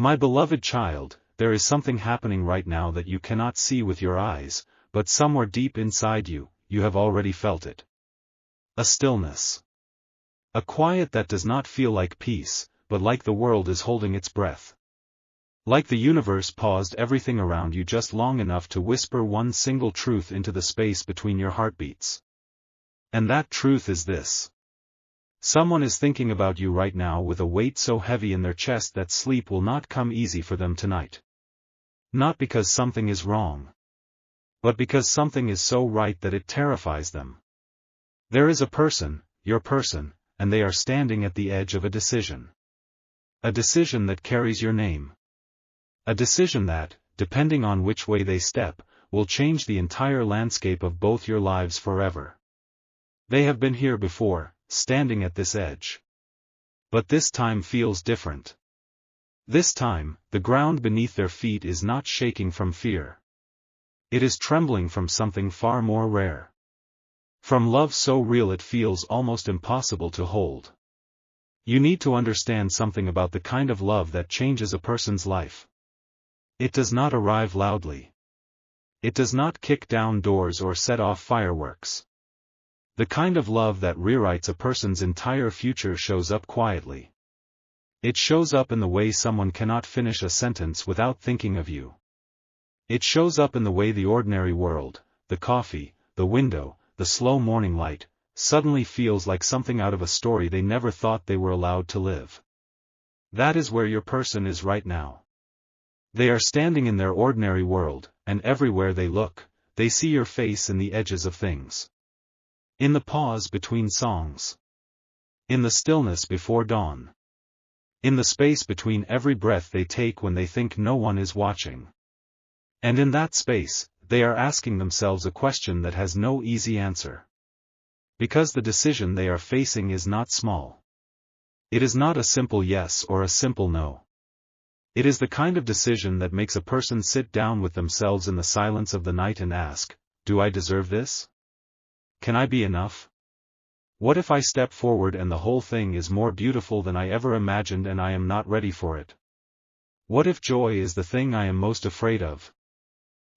My beloved child, there is something happening right now that you cannot see with your eyes, but somewhere deep inside you, you have already felt it. A stillness. A quiet that does not feel like peace, but like the world is holding its breath. Like the universe paused everything around you just long enough to whisper one single truth into the space between your heartbeats. And that truth is this. Someone is thinking about you right now with a weight so heavy in their chest that sleep will not come easy for them tonight. Not because something is wrong, but because something is so right that it terrifies them. There is a person, your person, and they are standing at the edge of a decision. A decision that carries your name. A decision that, depending on which way they step, will change the entire landscape of both your lives forever. They have been here before, standing at this edge. But this time feels different. This time, the ground beneath their feet is not shaking from fear. It is trembling from something far more rare. From love so real it feels almost impossible to hold. You need to understand something about the kind of love that changes a person's life. It does not arrive loudly. It does not kick down doors or set off fireworks. The kind of love that rewrites a person's entire future shows up quietly. It shows up in the way someone cannot finish a sentence without thinking of you. It shows up in the way the ordinary world, the coffee, the window, the slow morning light, suddenly feels like something out of a story they never thought they were allowed to live. That is where your person is right now. They are standing in their ordinary world, and everywhere they look, they see your face in the edges of things. In the pause between songs. In the stillness before dawn. In the space between every breath they take when they think no one is watching. And in that space, they are asking themselves a question that has no easy answer. Because the decision they are facing is not small. It is not a simple yes or a simple no. It is the kind of decision that makes a person sit down with themselves in the silence of the night and ask, do I deserve this? Can I be enough? What if I step forward and the whole thing is more beautiful than I ever imagined and I am not ready for it? What if joy is the thing I am most afraid of?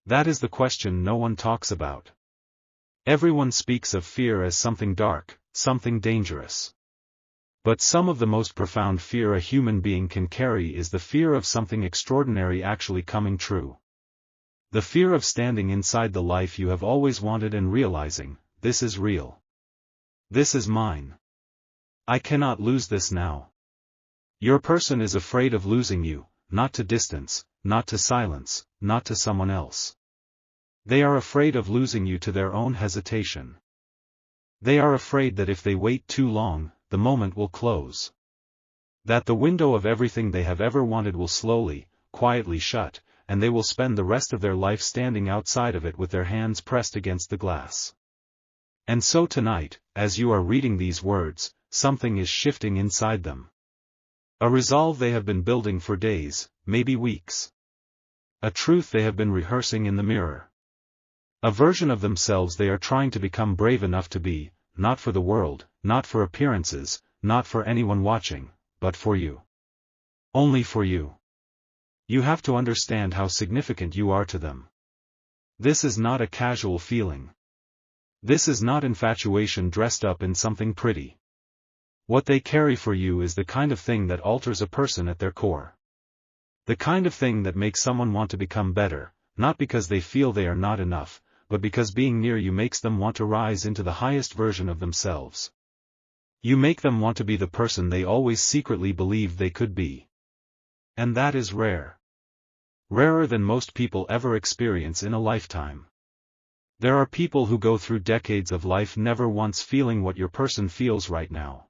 That is the question no one talks about. Everyone speaks of fear as something dark, something dangerous. But some of the most profound fear a human being can carry is the fear of something extraordinary actually coming true. The fear of standing inside the life you have always wanted and realizing, this is real. This is mine. I cannot lose this now. Your person is afraid of losing you, not to distance, not to silence, not to someone else. They are afraid of losing you to their own hesitation. They are afraid that if they wait too long, the moment will close. That the window of everything they have ever wanted will slowly, quietly shut, and they will spend the rest of their life standing outside of it with their hands pressed against the glass. And so tonight, as you are reading these words, something is shifting inside them. A resolve they have been building for days, maybe weeks. A truth they have been rehearsing in the mirror. A version of themselves they are trying to become brave enough to be, not for the world, not for appearances, not for anyone watching, but for you. Only for you. You have to understand how significant you are to them. This is not a casual feeling. This is not infatuation dressed up in something pretty. What they carry for you is the kind of thing that alters a person at their core. The kind of thing that makes someone want to become better, not because they feel they are not enough, but because being near you makes them want to rise into the highest version of themselves. You make them want to be the person they always secretly believed they could be. And that is rare. Rarer than most people ever experience in a lifetime. There are people who go through decades of life never once feeling what your person feels right now.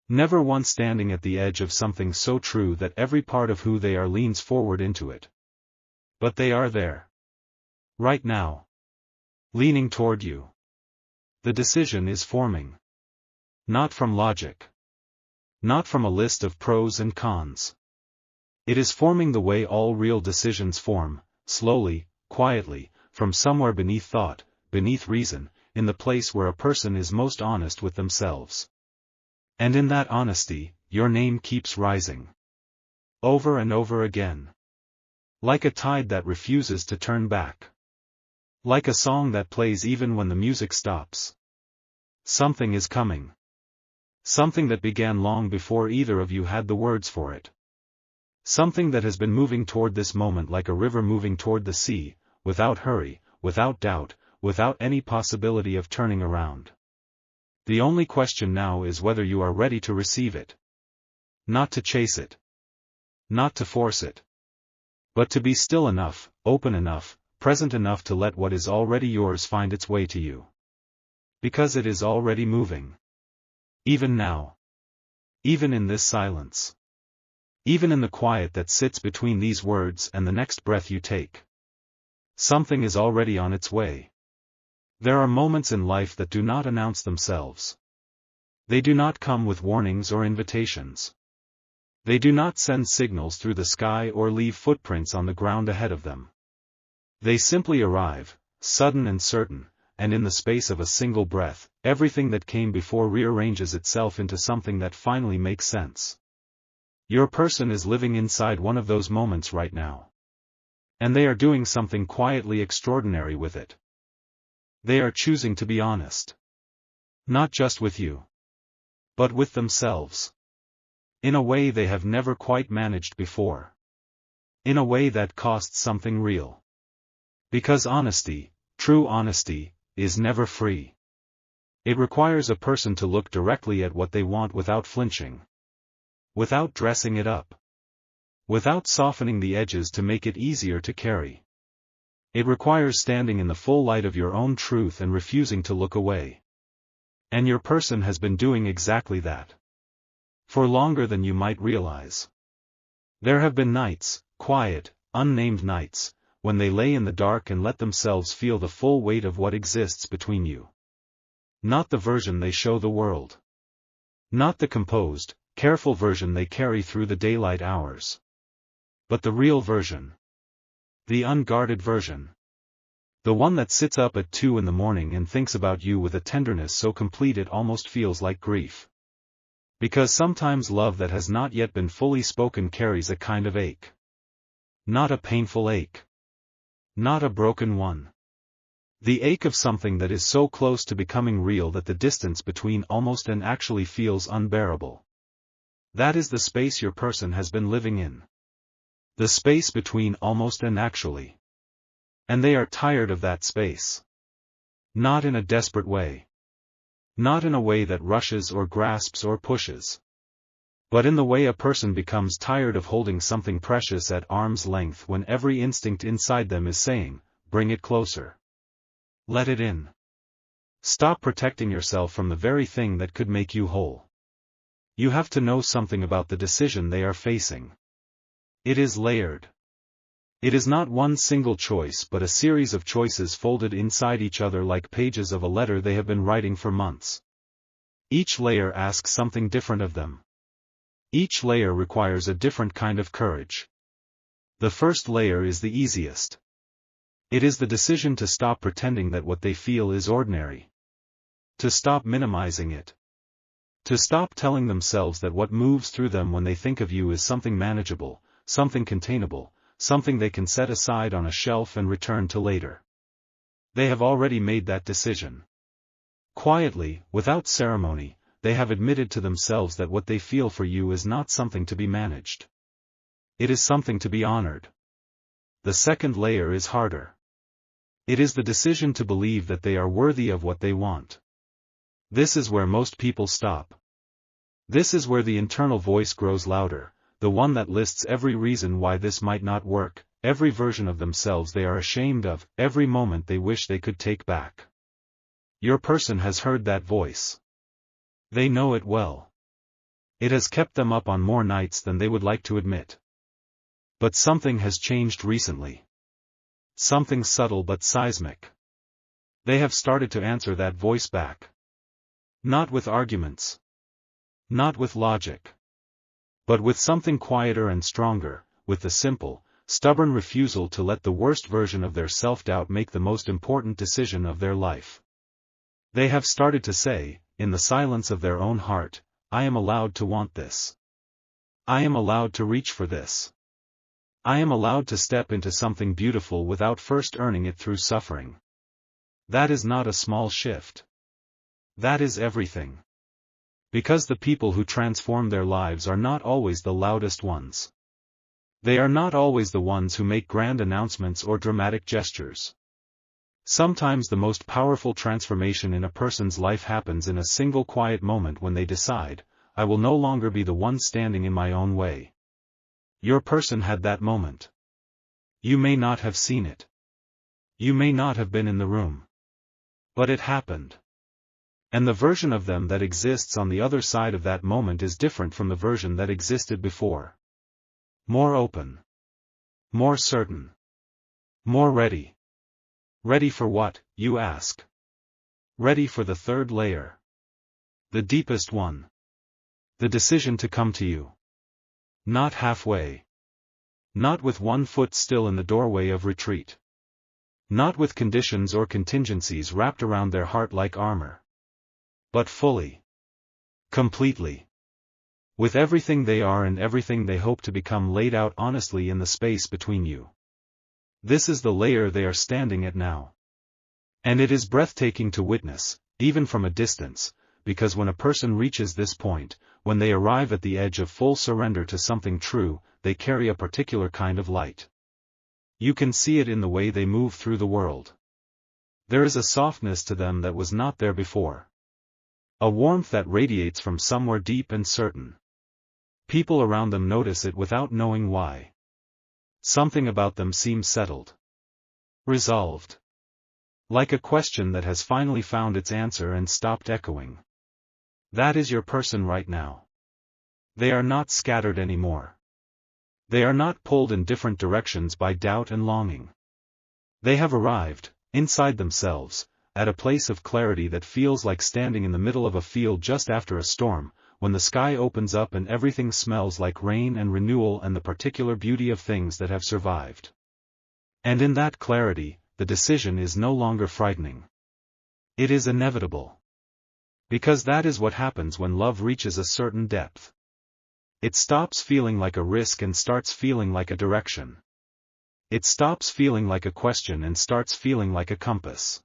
Never once standing at the edge of something so true that every part of who they are leans forward into it. But they are there. Right now. Leaning toward you. The decision is forming. Not from logic. Not from a list of pros and cons. It is forming the way all real decisions form, slowly, quietly, from somewhere beneath thought, beneath reason, in the place where a person is most honest with themselves. And in that honesty, your name keeps rising. over and over again. Like a tide that refuses to turn back. Like a song that plays even when the music stops. Something is coming. Something that began long before either of you had the words for it. Something that has been moving toward this moment like a river moving toward the sea, without hurry, without doubt, without any possibility of turning around. The only question now is whether you are ready to receive it. Not to chase it. Not to force it. But to be still enough, open enough, present enough to let what is already yours find its way to you. Because it is already moving. Even now. Even in this silence. Even in the quiet that sits between these words and the next breath you take. Something is already on its way. There are moments in life that do not announce themselves. They do not come with warnings or invitations. They do not send signals through the sky or leave footprints on the ground ahead of them. They simply arrive, sudden and certain, and in the space of a single breath, everything that came before rearranges itself into something that finally makes sense. Your person is living inside one of those moments right now. And they are doing something quietly extraordinary with it. They are choosing to be honest. Not just with you. But with themselves. In a way they have never quite managed before. In a way that costs something real. Because honesty, true honesty, is never free. It requires a person to look directly at what they want without flinching. Without dressing it up. Without softening the edges to make it easier to carry. It requires standing in the full light of your own truth and refusing to look away. And your person has been doing exactly that. For longer than you might realize. There have been nights, quiet, unnamed nights, when they lay in the dark and let themselves feel the full weight of what exists between you. Not the version they show the world. Not the composed, careful version they carry through the daylight hours. But the real version. The unguarded version. The one that sits up at 2 in the morning and thinks about you with a tenderness so complete it almost feels like grief. Because sometimes love that has not yet been fully spoken carries a kind of ache. Not a painful ache. Not a broken one. The ache of something that is so close to becoming real that the distance between almost and actually feels unbearable. That is the space your person has been living in. The space between almost and actually. And they are tired of that space. Not in a desperate way. Not in a way that rushes or grasps or pushes. But in the way a person becomes tired of holding something precious at arm's length when every instinct inside them is saying, bring it closer. Let it in. Stop protecting yourself from the very thing that could make you whole. You have to know something about the decision they are facing. It is layered. It is not one single choice but a series of choices folded inside each other like pages of a letter they have been writing for months. Each layer asks something different of them. Each layer requires a different kind of courage. The first layer is the easiest. It is the decision to stop pretending that what they feel is ordinary. To stop minimizing it. To stop telling themselves that what moves through them when they think of you is something manageable, something containable, something they can set aside on a shelf and return to later. They have already made that decision. Quietly, without ceremony, they have admitted to themselves that what they feel for you is not something to be managed. It is something to be honored. The second layer is harder. It is the decision to believe that they are worthy of what they want. This is where most people stop. This is where the internal voice grows louder, the one that lists every reason why this might not work, every version of themselves they are ashamed of, every moment they wish they could take back. Your person has heard that voice. They know it well. It has kept them up on more nights than they would like to admit. But something has changed recently. Something subtle but seismic. They have started to answer that voice back. Not with arguments. Not with logic. But with something quieter and stronger, with the simple, stubborn refusal to let the worst version of their self-doubt make the most important decision of their life. They have started to say, in the silence of their own heart, I am allowed to want this. I am allowed to reach for this. I am allowed to step into something beautiful without first earning it through suffering. That is not a small shift. That is everything. Because the people who transform their lives are not always the loudest ones. They are not always the ones who make grand announcements or dramatic gestures. Sometimes the most powerful transformation in a person's life happens in a single quiet moment when they decide, I will no longer be the one standing in my own way. Your person had that moment. You may not have seen it. You may not have been in the room. But it happened. And the version of them that exists on the other side of that moment is different from the version that existed before. More open. More certain. More ready. Ready for what, you ask? Ready for the third layer. The deepest one. The decision to come to you. Not halfway. Not with one foot still in the doorway of retreat. Not with conditions or contingencies wrapped around their heart like armor. But fully. Completely. With everything they are and everything they hope to become laid out honestly in the space between you. This is the layer they are standing at now. And it is breathtaking to witness, even from a distance, because when a person reaches this point, when they arrive at the edge of full surrender to something true, they carry a particular kind of light. You can see it in the way they move through the world. There is a softness to them that was not there before. A warmth that radiates from somewhere deep and certain. People around them notice it without knowing why. Something about them seems settled. Resolved. Like a question that has finally found its answer and stopped echoing. That is your person right now. They are not scattered anymore. They are not pulled in different directions by doubt and longing. They have arrived, inside themselves, at a place of clarity that feels like standing in the middle of a field just after a storm, when the sky opens up and everything smells like rain and renewal and the particular beauty of things that have survived. And in that clarity, the decision is no longer frightening. It is inevitable. Because that is what happens when love reaches a certain depth. It stops feeling like a risk and starts feeling like a direction. It stops feeling like a question and starts feeling like a compass.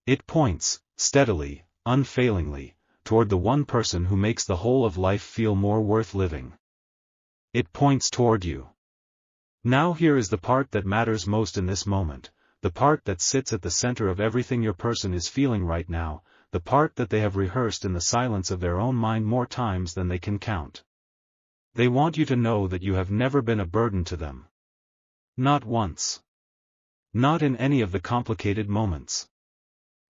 It points, steadily, unfailingly, toward the one person who makes the whole of life feel more worth living. It points toward you. Now here is the part that matters most in this moment, the part that sits at the center of everything your person is feeling right now, the part that they have rehearsed in the silence of their own mind more times than they can count. They want you to know that you have never been a burden to them. Not once. Not in any of the complicated moments.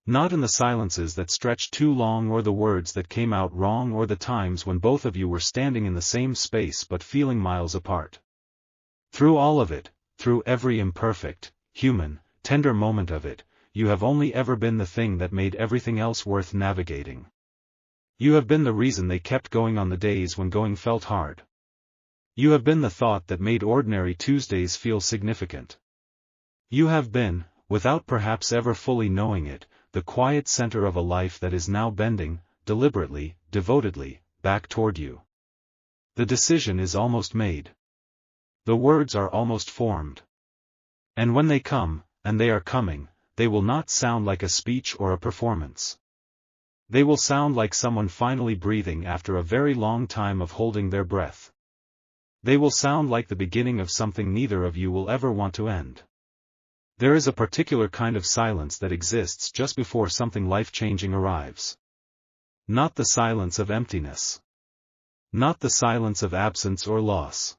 Not in the silences that stretched too long or the words that came out wrong or the times when both of you were standing in the same space but feeling miles apart. Through all of it, through every imperfect, human, tender moment of it, you have only ever been the thing that made everything else worth navigating. You have been the reason they kept going on the days when going felt hard. You have been the thought that made ordinary Tuesdays feel significant. You have been, without perhaps ever fully knowing it, the quiet center of a life that is now bending, deliberately, devotedly, back toward you. The decision is almost made. The words are almost formed. And when they come, and they are coming, they will not sound like a speech or a performance. They will sound like someone finally breathing after a very long time of holding their breath. They will sound like the beginning of something neither of you will ever want to end. There is a particular kind of silence that exists just before something life-changing arrives. Not the silence of emptiness. Not the silence of absence or loss.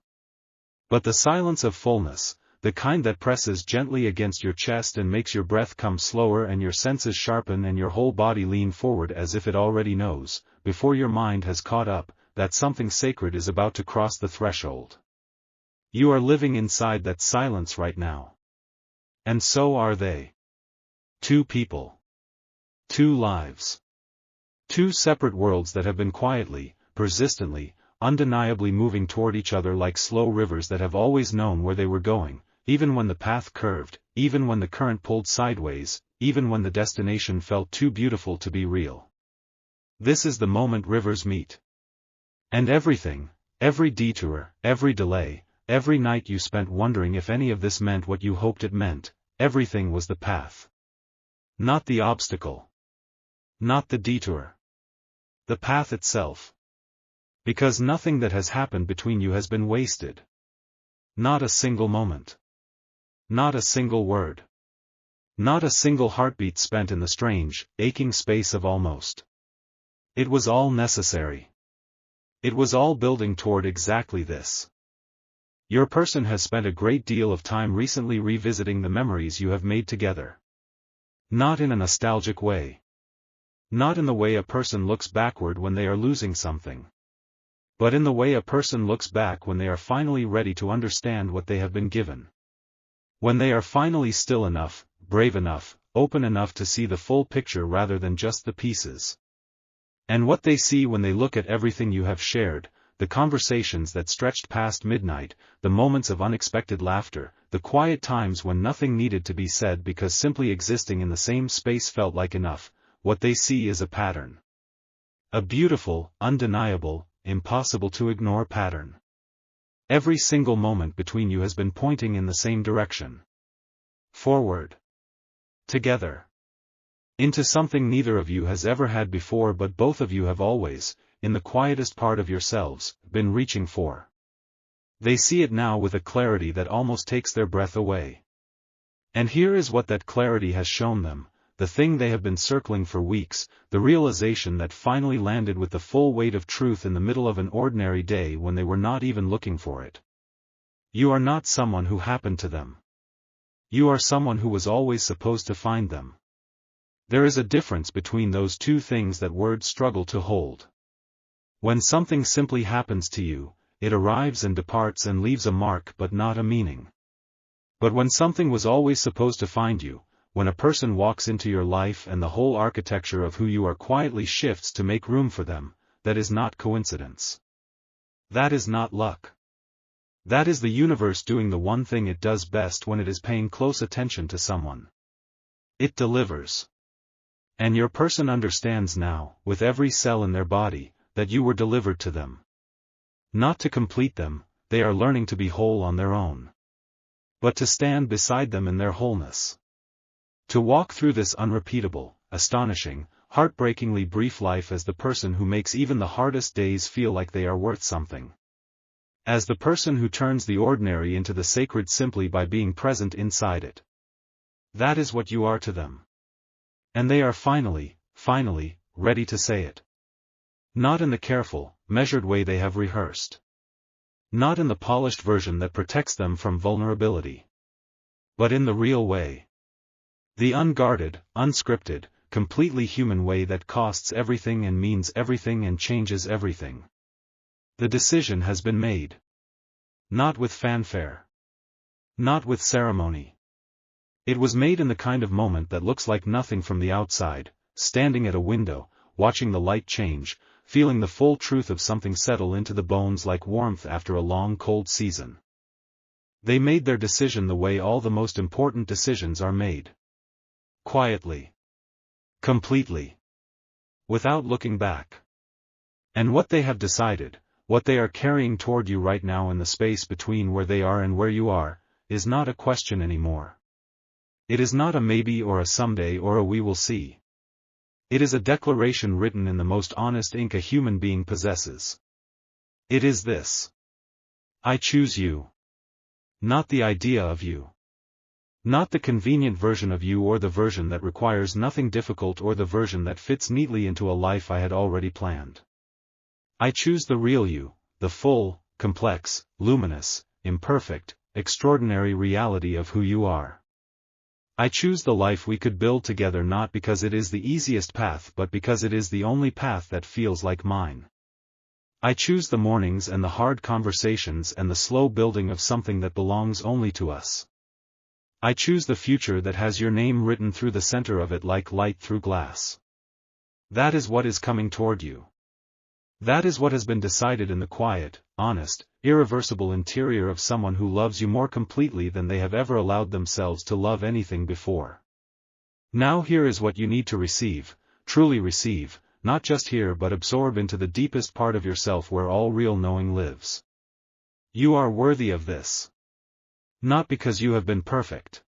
But the silence of fullness, the kind that presses gently against your chest and makes your breath come slower and your senses sharpen and your whole body lean forward as if it already knows, before your mind has caught up, that something sacred is about to cross the threshold. You are living inside that silence right now. And so are they. Two people. Two lives. Two separate worlds that have been quietly, persistently, undeniably moving toward each other like slow rivers that have always known where they were going, even when the path curved, even when the current pulled sideways, even when the destination felt too beautiful to be real. This is the moment rivers meet. And everything Every detour, every delay, every night you spent wondering if any of this meant what you hoped it meant, everything was the path. Not the obstacle. Not the detour. The path itself. Because nothing that has happened between you has been wasted. Not a single moment. Not a single word. Not a single heartbeat spent in the strange, aching space of almost. It was all necessary. It was all building toward exactly this. Your person has spent a great deal of time recently revisiting the memories you have made together. Not in a nostalgic way. Not in the way a person looks backward when they are losing something. But in the way a person looks back when they are finally ready to understand what they have been given. When they are finally still enough, brave enough, open enough to see the full picture rather than just the pieces. And what they see when they look at everything you have shared, the conversations that stretched past midnight, the moments of unexpected laughter, the quiet times when nothing needed to be said because simply existing in the same space felt like enough, what they see is a pattern. A beautiful, undeniable, impossible to ignore pattern. Every single moment between you has been pointing in the same direction. Forward. Together. Into something neither of you has ever had before but both of you have always, in the quietest part of yourselves, been reaching for. They see it now with a clarity that almost takes their breath away. And here is what that clarity has shown them, the thing they have been circling for weeks, the realization that finally landed with the full weight of truth in the middle of an ordinary day when they were not even looking for it. You are not someone who happened to them. You are someone who was always supposed to find them. There is a difference between those two things that words struggle to hold. When something simply happens to you, it arrives and departs and leaves a mark but not a meaning. But when something was always supposed to find you, when a person walks into your life and the whole architecture of who you are quietly shifts to make room for them, that is not coincidence. That is not luck. That is the universe doing the one thing it does best when it is paying close attention to someone. It delivers. And your person understands now, with every cell in their body, that you were delivered to them. Not to complete them, they are learning to be whole on their own. But to stand beside them in their wholeness. To walk through this unrepeatable, astonishing, heartbreakingly brief life as the person who makes even the hardest days feel like they are worth something. As the person who turns the ordinary into the sacred simply by being present inside it. That is what you are to them. And they are finally, ready to say it. Not in the careful, measured way they have rehearsed. Not in the polished version that protects them from vulnerability. But in the real way. The unguarded, unscripted, completely human way that costs everything and means everything and changes everything. The decision has been made. Not with fanfare. Not with ceremony. It was made in the kind of moment that looks like nothing from the outside, standing at a window, watching the light change, feeling the full truth of something settle into the bones like warmth after a long cold season. They made their decision the way all the most important decisions are made. Quietly. Completely. Without looking back. And what they have decided, what they are carrying toward you right now in the space between where they are and where you are, is not a question anymore. It is not a maybe or a someday or a we will see. It is a declaration written in the most honest ink a human being possesses. It is this. I choose you. Not the idea of you. Not the convenient version of you or the version that requires nothing difficult or the version that fits neatly into a life I had already planned. I choose the real you, the full, complex, luminous, imperfect, extraordinary reality of who you are. I choose the life we could build together not because it is the easiest path but because it is the only path that feels like mine. I choose the mornings and the hard conversations and the slow building of something that belongs only to us. I choose the future that has your name written through the center of it like light through glass. That is what is coming toward you. That is what has been decided in the quiet, honest, irreversible interior of someone who loves you more completely than they have ever allowed themselves to love anything before. Now here is what you need to receive, truly receive, not just here but absorb into the deepest part of yourself where all real knowing lives. You are worthy of this. Not because you have been perfect.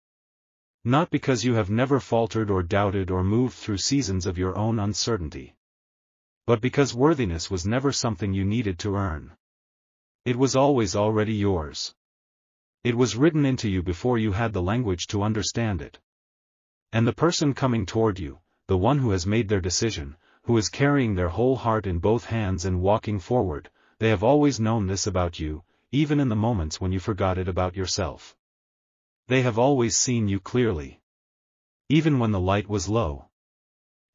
Not because you have never faltered or doubted or moved through seasons of your own uncertainty. But because worthiness was never something you needed to earn. It was always already yours. It was written into you before you had the language to understand it. And the person coming toward you, the one who has made their decision, who is carrying their whole heart in both hands and walking forward, they have always known this about you, even in the moments when you forgot it about yourself. They have always seen you clearly. Even when the light was low.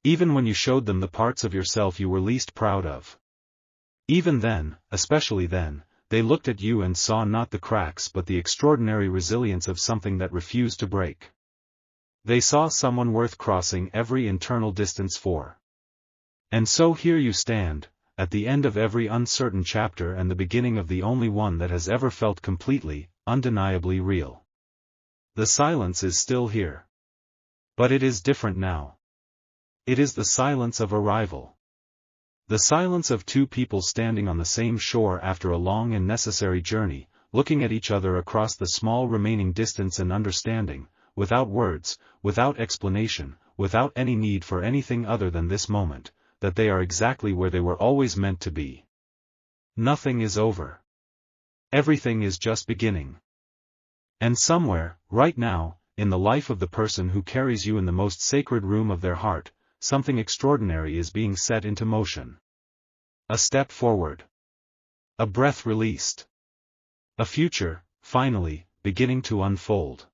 Even when you showed them the parts of yourself you were least proud of. Even then, especially then, they looked at you and saw not the cracks but the extraordinary resilience of something that refused to break. They saw someone worth crossing every internal distance for. And so here you stand, at the end of every uncertain chapter and the beginning of the only one that has ever felt completely, undeniably real. The silence is still here. But it is different now. It is the silence of arrival. The silence of two people standing on the same shore after a long and necessary journey, looking at each other across the small remaining distance and understanding, without words, without explanation, without any need for anything other than this moment, that they are exactly where they were always meant to be. Nothing is over. Everything is just beginning. And somewhere, right now, in the life of the person who carries you in the most sacred room of their heart, something extraordinary is being set into motion. A step forward. A breath released. A future, finally, beginning to unfold.